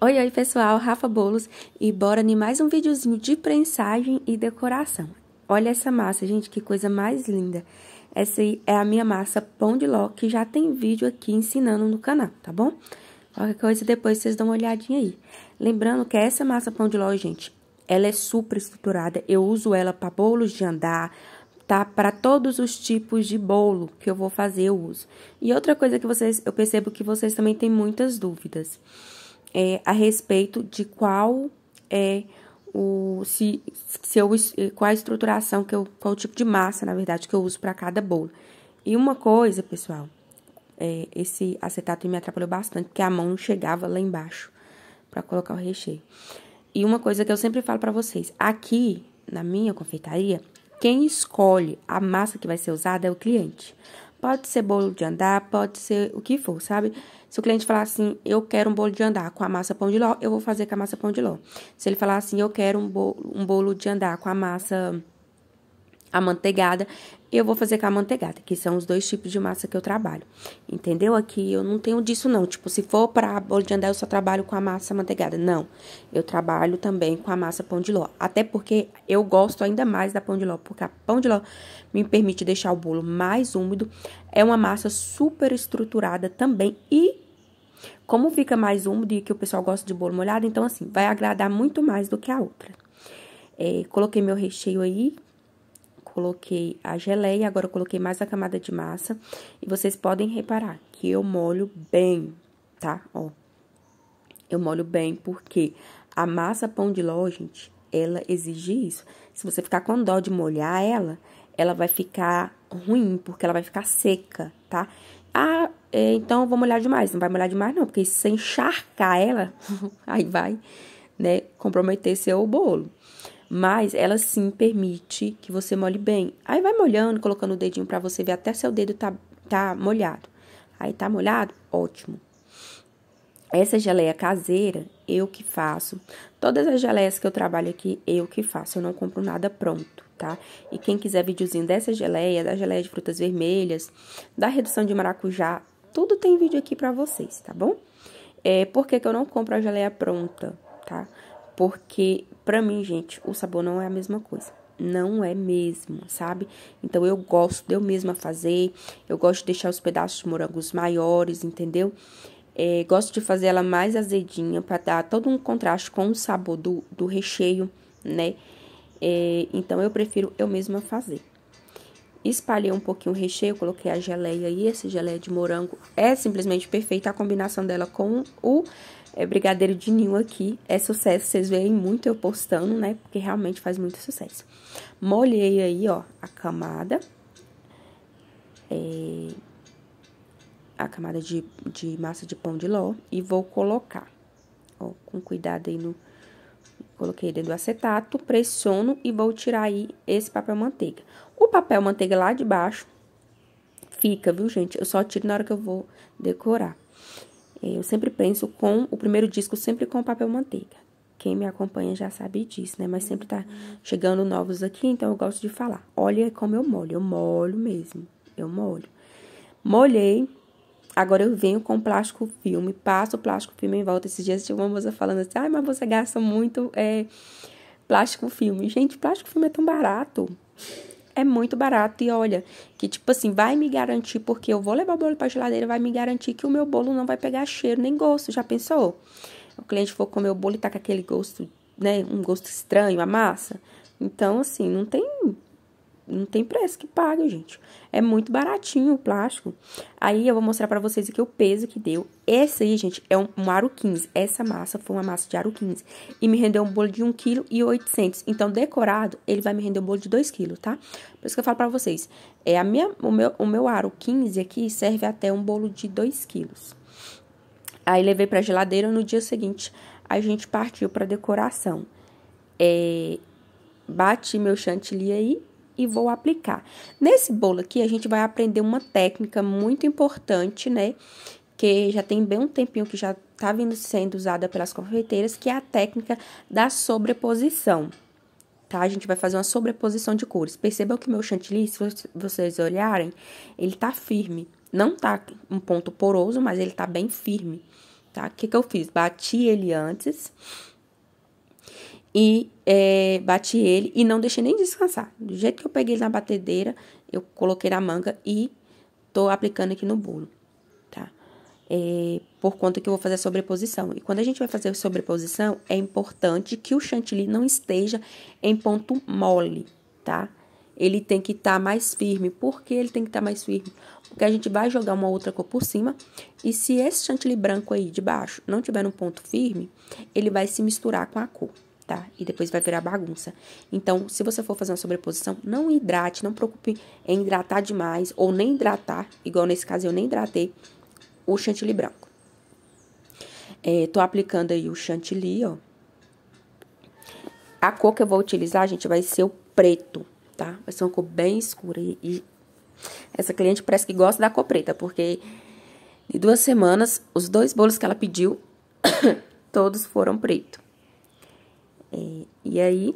Oi, oi pessoal, Rafa Bolos e bora em mais um videozinho de prensagem e decoração. Olha essa massa, gente, que coisa mais linda. Essa aí é a minha massa pão de ló, que já tem vídeo aqui ensinando no canal, tá bom? Qualquer coisa depois vocês dão uma olhadinha aí. Lembrando que essa massa pão de ló, gente, ela é super estruturada, eu uso ela para bolos de andar, tá? Para todos os tipos de bolo que eu vou fazer, eu uso. E outra coisa que eu percebo que vocês também têm muitas dúvidas. A respeito de qual é qual a estruturação, qual o tipo de massa, na verdade, que eu uso para cada bolo. E uma coisa, pessoal, esse acetato me atrapalhou bastante, porque a mão não chegava lá embaixo para colocar o recheio. E uma coisa que eu sempre falo para vocês, aqui na minha confeitaria, quem escolhe a massa que vai ser usada é o cliente. Pode ser bolo de andar, pode ser o que for, sabe? Se o cliente falar assim, eu quero um bolo de andar com a massa pão de ló, eu vou fazer com a massa pão de ló. Se ele falar assim, eu quero um bolo de andar com a massa amanteigada, eu vou fazer com a amanteigada, que são os dois tipos de massa que eu trabalho. Entendeu? Aqui eu não tenho disso não, tipo, se for para bolo de andar, eu só trabalho com a massa amanteigada. Não, eu trabalho também com a massa pão de ló. Até porque eu gosto ainda mais da pão de ló, porque a pão de ló me permite deixar o bolo mais úmido. É uma massa super estruturada também e como fica mais úmido e que o pessoal gosta de bolo molhado, então assim, vai agradar muito mais do que a outra. Coloquei meu recheio aí. Coloquei a geleia, agora eu coloquei mais a camada de massa. E vocês podem reparar que eu molho bem, tá? Ó, eu molho bem porque a massa pão de ló, gente, ela exige isso. Se você ficar com dó de molhar ela vai ficar ruim, porque ela vai ficar seca, tá? Então eu vou molhar demais. Não vai molhar demais não, porque se você encharcar ela, aí vai, né, comprometer seu bolo. Mas ela sim permite que você molhe bem. Aí vai molhando, colocando o dedinho pra você ver até seu dedo tá molhado. Aí tá molhado? Ótimo. Essa geleia caseira, eu que faço. Todas as geleias que eu trabalho aqui, eu que faço. Eu não compro nada pronto, tá? E quem quiser videozinho dessa geleia, da geleia de frutas vermelhas, da redução de maracujá, tudo tem vídeo aqui pra vocês, tá bom? Por que que eu não compro a geleia pronta, tá? Porque, pra mim, gente, o sabor não é a mesma coisa. Não é mesmo, sabe? Então, eu gosto de eu mesma fazer. Eu gosto de deixar os pedaços de morangos maiores, entendeu? Gosto de fazer ela mais azedinha, pra dar todo um contraste com o sabor do recheio, né? Então, eu prefiro eu mesma fazer. Espalhei um pouquinho o recheio, coloquei a geleia aí. Essa geleia de morango é simplesmente perfeita. A combinação dela com o brigadeiro de ninho aqui é sucesso. Vocês veem muito eu postando, né? Porque realmente faz muito sucesso. Molhei aí, ó, a camada. A camada de massa de pão de ló. E vou colocar, ó, com cuidado aí no... Coloquei dentro do acetato, pressiono e vou tirar aí esse papel manteiga. O papel manteiga lá de baixo fica, viu, gente? Eu só tiro na hora que eu vou decorar. Eu sempre penso com o primeiro disco, sempre com papel manteiga. Quem me acompanha já sabe disso, né? Mas sempre tá chegando novos aqui, então eu gosto de falar. Olha como eu molho mesmo. Eu molho. Molhei. Agora eu venho com plástico filme, passo o plástico filme em volta. Esses dias tinha uma moça falando assim, ai, mas você gasta muito plástico filme. Gente, plástico filme é tão barato. É muito barato e olha, que tipo assim, vai me garantir, porque eu vou levar o bolo pra geladeira, vai me garantir que o meu bolo não vai pegar cheiro nem gosto, já pensou? O cliente for comer o bolo e tá com aquele gosto, né, um gosto estranho, a massa. Então, assim, não tem preço que paga, gente. É muito baratinho o plástico. Aí, eu vou mostrar pra vocês aqui o peso que deu. Esse aí, gente, é um aro 15. Essa massa foi uma massa de aro 15. E me rendeu um bolo de 1,8 kg. Então, decorado, ele vai me render um bolo de 2 kg, tá? Por isso que eu falo pra vocês. O meu aro 15 aqui serve até um bolo de 2 kg. Aí, levei pra geladeira. No dia seguinte, a gente partiu pra decoração. Bati meu chantilly aí e vou aplicar. Nesse bolo aqui, a gente vai aprender uma técnica muito importante, né? Que já tem bem um tempinho que já tá vindo sendo usada pelas confeiteiras, que é a técnica da sobreposição, tá? A gente vai fazer uma sobreposição de cores. Percebam que meu chantilly, se vocês olharem, ele tá firme. Não tá um ponto poroso, mas ele tá bem firme, tá? O que eu fiz? Bati ele antes e bati ele e não deixei nem descansar. Do jeito que eu peguei ele na batedeira, eu coloquei na manga e tô aplicando aqui no bolo, tá? Por conta que eu vou fazer a sobreposição. E quando a gente vai fazer a sobreposição, é importante que o chantilly não esteja em ponto mole, tá? Ele tem que estar mais firme. Por que ele tem que estar mais firme? Porque a gente vai jogar uma outra cor por cima. E se esse chantilly branco aí de baixo não tiver um ponto firme, ele vai se misturar com a cor, tá? E depois vai virar bagunça. Então, se você for fazer uma sobreposição, não hidrate, não preocupe em hidratar demais. Ou nem hidratar, igual nesse caso eu nem hidratei o chantilly branco. Tô aplicando aí o chantilly, ó. A cor que eu vou utilizar, gente, vai ser o preto, tá? Vai ser uma cor bem escura. E essa cliente parece que gosta da cor preta, porque em 2 semanas, os 2 bolos que ela pediu, todos foram preto. E aí,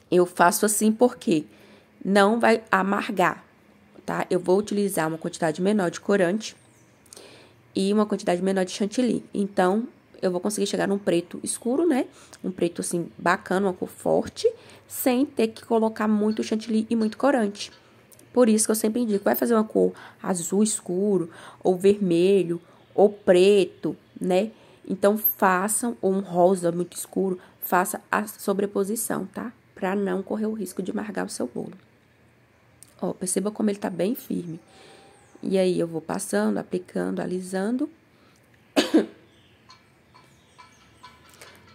eu faço assim porque não vai amargar, tá? Eu vou utilizar uma quantidade menor de corante e uma quantidade menor de chantilly. Então, eu vou conseguir chegar num preto escuro, né? Um preto, assim, bacana, uma cor forte, sem ter que colocar muito chantilly e muito corante. Por isso que eu sempre indico, vai fazer uma cor azul escuro, ou vermelho, ou preto, né? Então, façam, ou um rosa muito escuro, faça a sobreposição, tá? Pra não correr o risco de amargar o seu bolo. Ó, perceba como ele tá bem firme. E aí, eu vou passando, aplicando, alisando.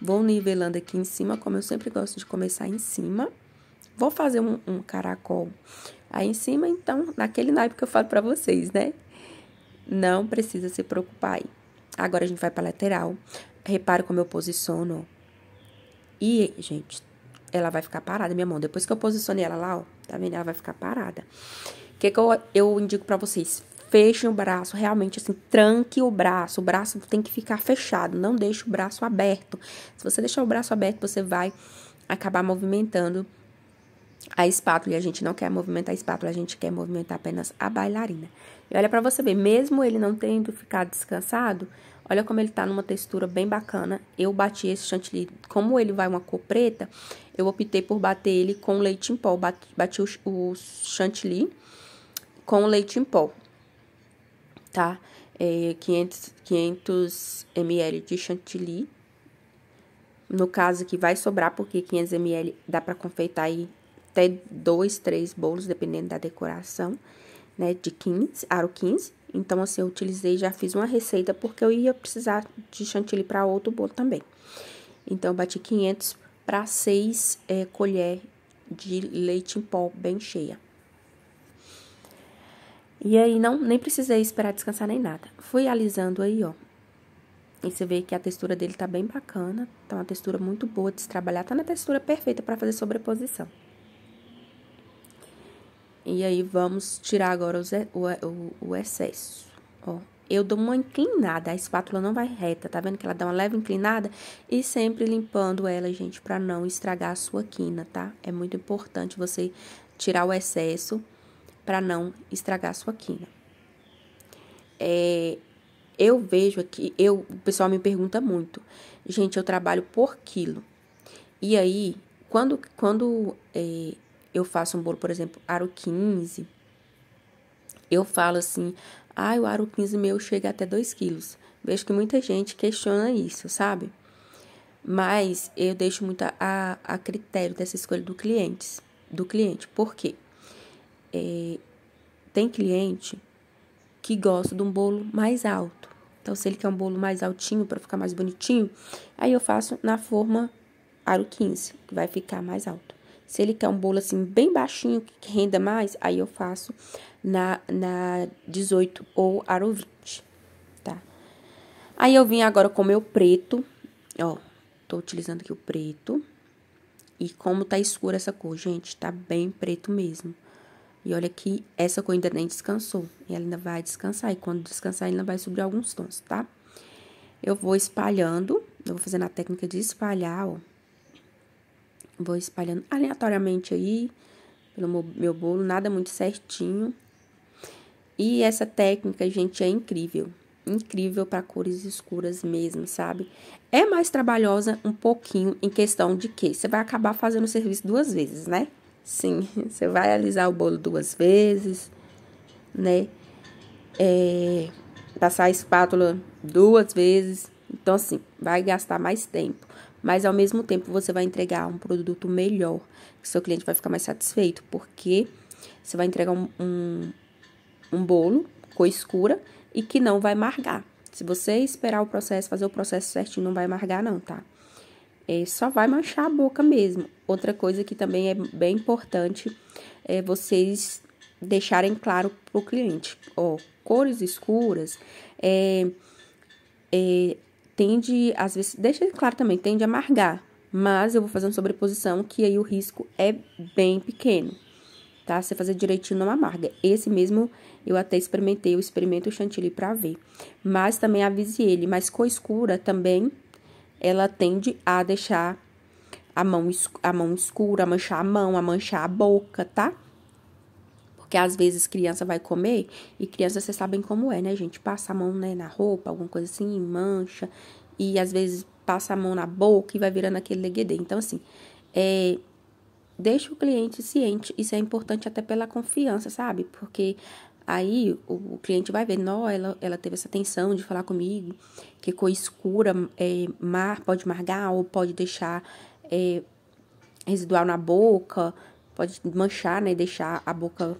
Vou nivelando aqui em cima, como eu sempre gosto de começar em cima. Vou fazer um caracol aí em cima, então, naquele naipe que eu falo pra vocês, né? Não precisa se preocupar aí. Agora, a gente vai pra lateral. Repare como eu posiciono. E, gente, ela vai ficar parada, minha mão. Depois que eu posicionei ela lá, ó, tá vendo? Ela vai ficar parada. O que eu indico pra vocês? Fechem o braço, realmente, assim, tranque o braço. O braço tem que ficar fechado, não deixe o braço aberto. Se você deixar o braço aberto, você vai acabar movimentando a espátula. E a gente não quer movimentar a espátula, a gente quer movimentar apenas a bailarina. E olha pra você ver, mesmo ele não tendo ficado descansado, olha como ele tá numa textura bem bacana. Eu bati esse chantilly, como ele vai uma cor preta, eu optei por bater ele com leite em pó. Bati o chantilly com leite em pó, tá? 500 ml de chantilly. No caso que vai sobrar, porque 500 ml dá pra confeitar aí até 2, 3 bolos, dependendo da decoração, né? De 15, aro 15. Então, assim, eu utilizei, já fiz uma receita, porque eu ia precisar de chantilly para outro bolo também. Então, eu bati 500 para 6 colheres de leite em pó bem cheia. E aí, nem precisei esperar descansar nem nada. Fui alisando aí, ó. E você vê que a textura dele tá bem bacana. Tá uma textura muito boa de se trabalhar. Tá na textura perfeita para fazer sobreposição. E aí, vamos tirar agora o excesso, ó. Eu dou uma inclinada, a espátula não vai reta, tá vendo que ela dá uma leve inclinada? E sempre limpando ela, gente, pra não estragar a sua quina, tá? É muito importante você tirar o excesso pra não estragar a sua quina. Eu vejo aqui, o pessoal me pergunta muito. Gente, eu trabalho por quilo. E aí, quando eu faço um bolo, por exemplo, aro 15, eu falo assim, o aro 15 meu chega até 2 quilos. Vejo que muita gente questiona isso, sabe? Mas eu deixo muito a critério dessa escolha do cliente. Por quê? Tem cliente que gosta de um bolo mais alto. Então, se ele quer um bolo mais altinho para ficar mais bonitinho, aí eu faço na forma aro 15, que vai ficar mais alto. Se ele quer um bolo assim bem baixinho, que renda mais, aí eu faço na 18 ou aro 20, tá? Aí eu vim agora com o meu preto, ó, tô utilizando aqui o preto. E como tá escura essa cor, gente, tá bem preto mesmo. E olha que essa cor ainda nem descansou, e ela ainda vai descansar, e quando descansar ainda vai subir alguns tons, tá? Eu vou espalhando, eu vou fazendo a técnica de espalhar, ó. Vou espalhando aleatoriamente aí, pelo meu bolo, nada muito certinho. E essa técnica, gente, é incrível. incrível para cores escuras mesmo, sabe? É mais trabalhosa um pouquinho em questão de que você vai acabar fazendo o serviço 2 vezes, né? Sim, você vai alisar o bolo 2 vezes, né? Passar a espátula 2 vezes. Então, assim, vai gastar mais tempo. Mas, ao mesmo tempo, você vai entregar um produto melhor. Que seu cliente vai ficar mais satisfeito. Porque você vai entregar um bolo cor escura e que não vai amargar. Se você esperar o processo, fazer o processo certinho, não vai amargar não, tá? Só vai manchar a boca mesmo. Outra coisa que também é bem importante é vocês deixarem claro pro cliente. Cores escuras, tende, às vezes, deixa claro também, tende a amargar. Mas eu vou fazer uma sobreposição que aí o risco é bem pequeno, tá? Você fazer direitinho não amarga. Esse mesmo eu até experimentei, eu experimento o chantilly pra ver. Mas também avise ele, mas cor escura também, ela tende a deixar a mão escura, a manchar a mão, a manchar a boca, tá? Porque às vezes criança vai comer e criança, vocês sabem como é, né, gente? Passa a mão, né, na roupa, alguma coisa assim, mancha. E às vezes passa a mão na boca e vai virando aquele leguedê. Então, assim, deixa o cliente ciente. Isso é importante até pela confiança, sabe? Porque aí o cliente vai ver, não, ela teve essa atenção de falar comigo, que cor escura pode amargar ou pode deixar residual na boca, pode manchar, né, deixar a boca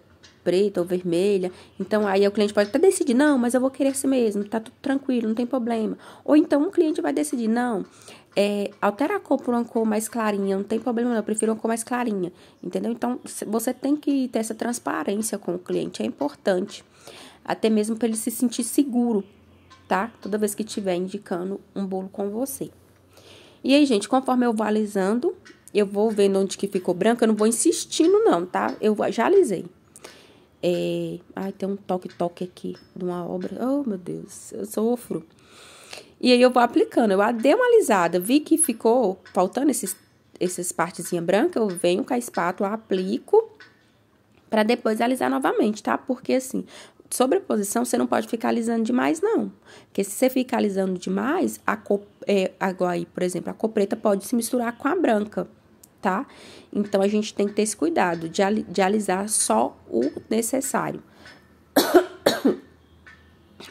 preta ou vermelha. Então, aí o cliente pode até decidir, não, mas eu vou querer assim mesmo, tá tudo tranquilo, não tem problema. Ou então, o cliente vai decidir, não, altera a cor por uma cor mais clarinha, não tem problema não, eu prefiro uma cor mais clarinha, entendeu? Então, você tem que ter essa transparência com o cliente, é importante, até mesmo para ele se sentir seguro, tá? Toda vez que estiver indicando um bolo com você. E aí, gente, conforme eu vou alisando, eu vou vendo onde que ficou branco, eu não vou insistindo não, tá? Eu já alisei. Ai, tem um toque-toque aqui de uma obra. Oh, meu Deus, eu sofro. E aí, eu vou aplicando. Eu dei uma alisada, vi que ficou faltando essas partezinhas brancas, eu venho com a espátula, aplico, pra depois alisar novamente, tá? Porque, assim, sobreposição, você não pode ficar alisando demais, não. Porque se você ficar alisando demais, agora aí, por exemplo, a cor preta pode se misturar com a branca, tá? Então, a gente tem que ter esse cuidado de alisar só o necessário.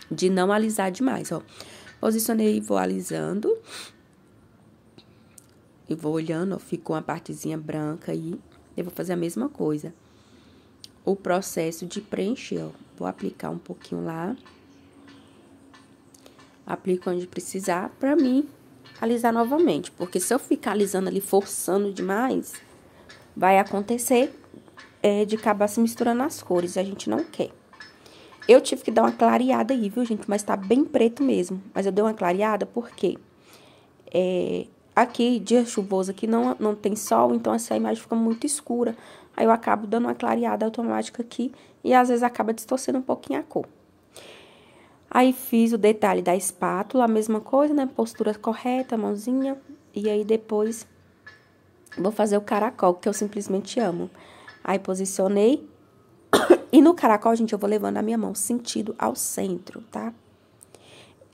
De não alisar demais, ó. Posicionei e vou alisando. E vou olhando, ó, ficou uma partezinha branca aí. Eu vou fazer a mesma coisa. O processo de preencher, ó. Vou aplicar um pouquinho lá. Aplico onde precisar pra mim alisar novamente. Porque se eu ficar alisando ali, forçando demais, vai acontecer de acabar se misturando as cores. A gente não quer. Eu tive que dar uma clareada aí, viu, gente? Mas tá bem preto mesmo. Mas eu dei uma clareada porque aqui, dia chuvoso, aqui não tem sol, então essa imagem fica muito escura. Aí eu acabo dando uma clareada automática aqui e às vezes acaba distorcendo um pouquinho a cor. Aí fiz o detalhe da espátula, a mesma coisa, né? Postura correta, mãozinha. E aí depois vou fazer o caracol, que eu simplesmente amo. Aí posicionei. E no caracol, gente, eu vou levando a minha mão sentido ao centro, tá?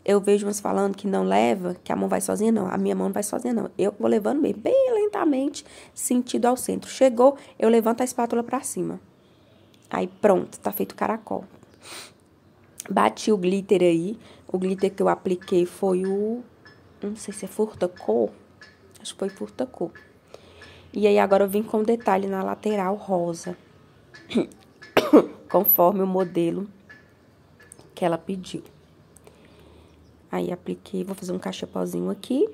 Eu vejo uns falando que não leva, que a mão vai sozinha, não. A minha mão não vai sozinha, não. Eu vou levando bem lentamente, sentido ao centro. Chegou, eu levanto a espátula pra cima. Aí, pronto, tá feito o caracol. Bati o glitter aí. O glitter que eu apliquei foi não sei se é furta-cor. Acho que foi furta-cor. E aí, agora eu vim com o detalhe na lateral rosa. Conforme o modelo que ela pediu. Aí, apliquei, vou fazer um cachepozinho aqui.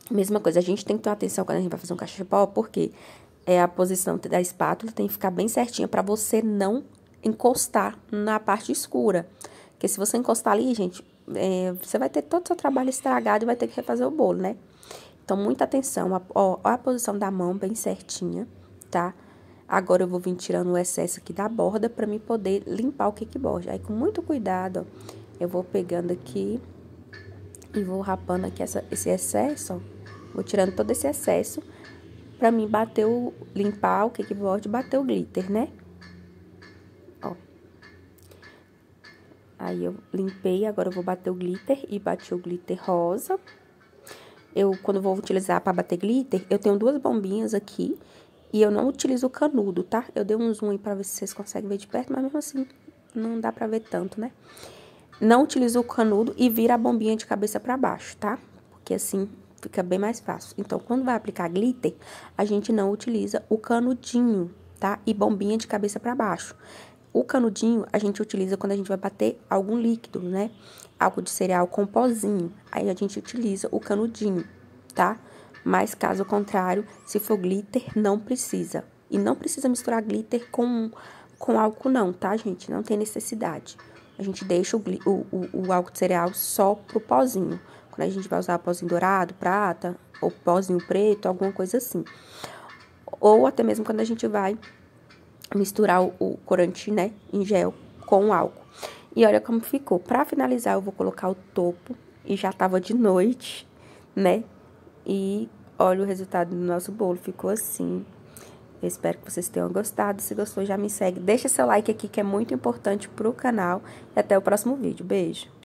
Mesma coisa, a gente tem que ter atenção quando a gente vai fazer um cachepó, porque a posição da espátula tem que ficar bem certinha pra você não encostar na parte escura. Porque se você encostar ali, gente, você vai ter todo o seu trabalho estragado e vai ter que refazer o bolo, né? Então, muita atenção. Ó, a posição da mão bem certinha, tá? Agora, eu vou vir tirando o excesso aqui da borda pra mim poder limpar o kickboard. Aí, com muito cuidado, ó, eu vou pegando aqui e vou rapando aqui esse excesso, ó. Vou tirando todo esse excesso pra mim limpar o kickboard e bater o glitter, né? Ó. Aí eu limpei, agora eu vou bater o glitter e bati o glitter rosa. Quando eu vou utilizar para bater glitter, eu tenho 2 bombinhas aqui e eu não utilizo o canudo, tá? Eu dei um zoom aí pra ver se vocês conseguem ver de perto, mas mesmo assim não dá pra ver tanto, né? Não utilizo o canudo e vira a bombinha de cabeça pra baixo, tá? Porque assim fica bem mais fácil. Então, quando vai aplicar glitter, a gente não utiliza o canudinho, tá? E bombinha de cabeça pra baixo. O canudinho a gente utiliza quando a gente vai bater algum líquido, né? Álcool de cereal com pozinho. Aí a gente utiliza o canudinho, tá? Mas caso contrário, se for glitter, não precisa. E não precisa misturar glitter com álcool não, tá, gente? Não tem necessidade. A gente deixa o álcool de cereal só pro pozinho. Quando a gente vai usar pozinho dourado, prata, ou pozinho preto, alguma coisa assim. Ou até mesmo quando a gente vai misturar o corante, né, em gel com o álcool. E olha como ficou. Pra finalizar, eu vou colocar o topo. E já tava de noite, né? E olha o resultado do nosso bolo. Ficou assim. Eu espero que vocês tenham gostado. Se gostou, já me segue. Deixa seu like aqui, que é muito importante pro canal. E até o próximo vídeo. Beijo!